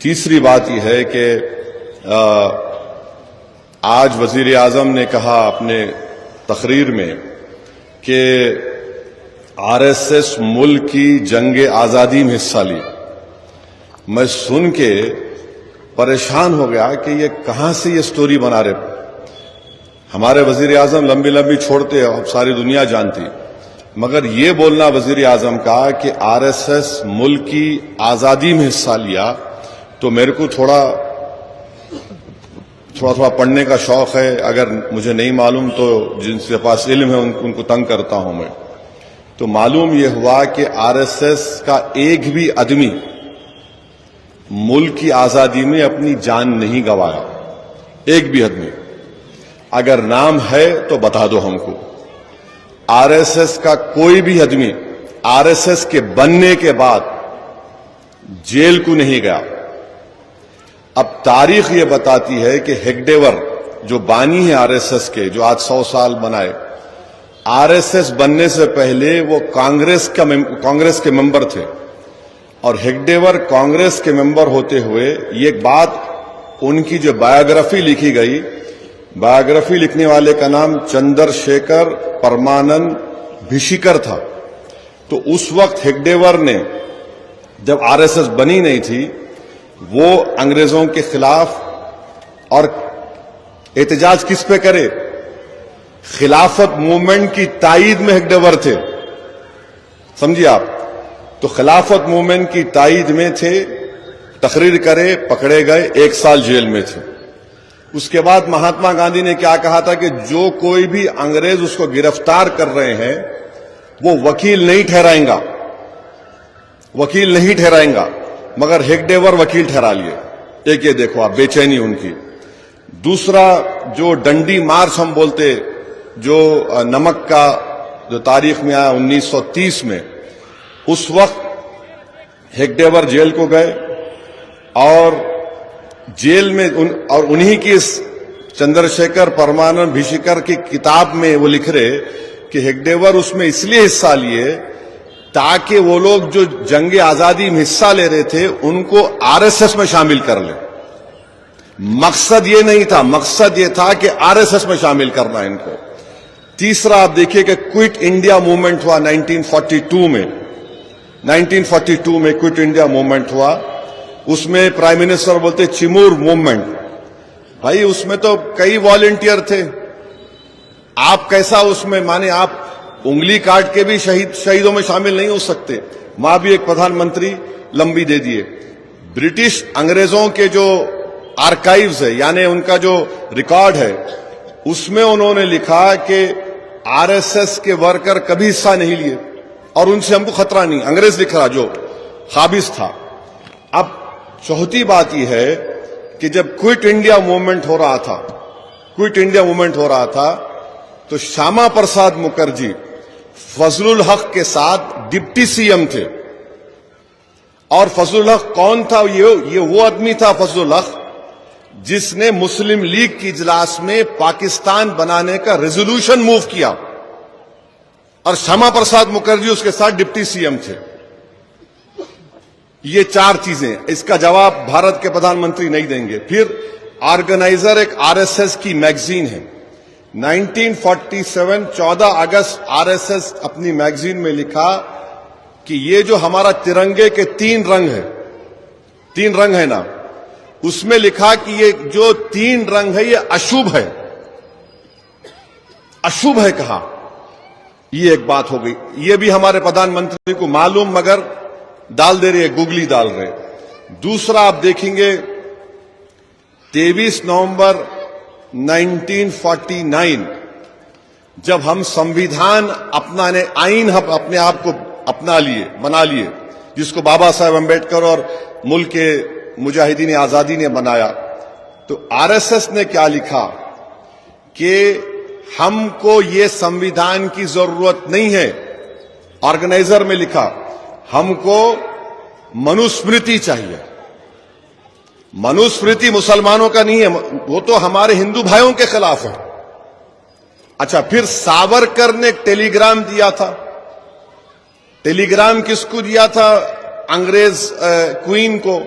तीसरी बात यह है कि आज वजीर आजम ने कहा अपने तकरीर में कि आरएसएस मुल्क की जंग आज़ादी में हिस्सा ली। मैं सुन के परेशान हो गया कि ये कहां से ये स्टोरी बना रहे। हमारे वजीर आजम लंबी लंबी छोड़ते अब सारी दुनिया जानती, मगर ये बोलना वजीर आजम का कि आरएसएस मुल्क की आज़ादी में हिस्सा लिया, तो मेरे को थोड़ा पढ़ने का शौक है। अगर मुझे नहीं मालूम तो जिनके पास इल्म है उनको तंग करता हूं मैं। तो मालूम यह हुआ कि आरएसएस का एक भी आदमी मुल्क की आजादी में अपनी जान नहीं गंवाया, एक भी आदमी। अगर नाम है तो बता दो हमको। आरएसएस का कोई भी आदमी आरएसएस के बनने के बाद जेल को नहीं गया। अब तारीख ये बताती है कि हेगडेवर जो बानी है आरएसएस के, जो आज 100 साल बनाए, आरएसएस बनने से पहले वो कांग्रेस के मेंबर थे, और हेगडेवर कांग्रेस के मेंबर होते हुए ये बात, उनकी जो बायोग्राफी लिखी गई, बायोग्राफी लिखने वाले का नाम चंद्रशेखर परमानंद भिशिकर था। तो उस वक्त हेगडेवर ने, जब आरएसएस बनी नहीं थी, वो अंग्रेजों के खिलाफ, और एहतजाज किस पे करे, खिलाफत मूवमेंट की ताईद में हेगडेवर थे, समझिए आप। तो खिलाफत मूवमेंट की ताईद में थे, तकरीर करे, पकड़े गए, 1 साल जेल में थे। उसके बाद महात्मा गांधी ने क्या कहा था कि जो कोई भी अंग्रेज उसको गिरफ्तार कर रहे हैं वो वकील नहीं ठहराएंगा, वकील नहीं ठहराएंगा। मगर हेगडेवर वकील ठहरा लिए। एक ये देखो आप बेचैनी उनकी। दूसरा, जो डंडी मार्च हम बोलते, जो नमक का जो तारीख में आया 1930 में, उस वक्त हेगडेवर जेल को गए, और जेल में और उन्हीं की इस चंद्रशेखर परमानंद भिशिकर की किताब में वो लिख रहे कि हेगडेवर उसमें इसलिए हिस्सा लिए ताकि वो लोग जो जंग आजादी में हिस्सा ले रहे थे उनको आरएसएस में शामिल कर ले। मकसद ये नहीं था, मकसद ये था कि आरएसएस में शामिल करना इनको। तीसरा, आप देखिए कि क्विट इंडिया मूवमेंट हुआ 1942 में। 1942 में क्विट इंडिया मूवमेंट हुआ। उसमें प्राइम मिनिस्टर बोलते चिमूर मूवमेंट। भाई उसमें तो कई वॉलंटियर थे, आप कैसा उसमें, माने आप उंगली काट के भी शहीदों में शामिल नहीं हो सकते। वहां भी एक प्रधानमंत्री लंबी दे दिए। ब्रिटिश अंग्रेजों के जो आर्काइव्स है, यानी उनका जो रिकॉर्ड है, उसमें उन्होंने लिखा कि आरएसएस के वर्कर कभी हिस्सा नहीं लिए और उनसे हमको खतरा नहीं। अंग्रेज लिख रहा जो खाबिज था। अब चौथी बात यह है कि जब क्विट इंडिया मूवमेंट हो रहा था, क्विट इंडिया मूवमेंट हो रहा था, तो श्यामा प्रसाद मुखर्जी फजलुल हक के साथ डिप्टी सीएम थे। और फजलुल हक कौन था? ये वो आदमी था फजलुल हक जिसने मुस्लिम लीग की इजलास में पाकिस्तान बनाने का रेजोल्यूशन मूव किया, और श्यामा प्रसाद मुखर्जी उसके साथ डिप्टी सीएम थे। ये 4 चीजें, इसका जवाब भारत के प्रधानमंत्री नहीं देंगे। फिर ऑर्गेनाइजर एक आरएसएस की मैगजीन है। 1947 14 अगस्त आरएसएस अपनी मैगजीन में लिखा कि ये जो हमारा तिरंगे के 3 रंग है, 3 रंग है ना, उसमें लिखा कि ये जो 3 रंग है ये अशुभ है, अशुभ है कहा। ये एक बात हो गई। ये भी हमारे प्रधानमंत्री को मालूम, मगर डाल दे रहे हैं, गुगली डाल रहे। दूसरा, आप देखेंगे 23 नवंबर 1949 जब हम संविधान अपनाने, आईन हम अपने आप को अपना लिए, बना लिए, जिसको बाबा साहेब अम्बेडकर और मुल्क के मुजाहिदीन आजादी ने बनाया, तो आरएसएस ने क्या लिखा कि हमको ये संविधान की जरूरत नहीं है। ऑर्गेनाइजर में लिखा हमको मनुस्मृति चाहिए। मनुस्मृति मुसलमानों का नहीं है, वो तो हमारे हिंदू भाइयों के खिलाफ है। अच्छा, फिर सावरकर ने एक टेलीग्राम दिया था। टेलीग्राम किसको दिया था? अंग्रेज क्वीन को।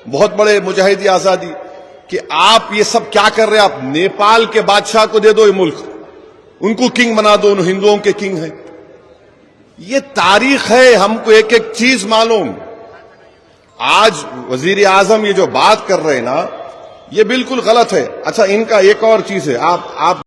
बहुत बड़े मुजाहिदी आजादी, कि आप ये सब क्या कर रहे हैं? आप नेपाल के बादशाह को दे दो ये मुल्क, उनको किंग बना दो, उन हिंदुओं के किंग हैं। ये तारीख है, हमको एक एक चीज मालूम। आज वजीर आजम ये जो बात कर रहे हैं ना, ये बिल्कुल गलत है। अच्छा, इनका एक और चीज है, आप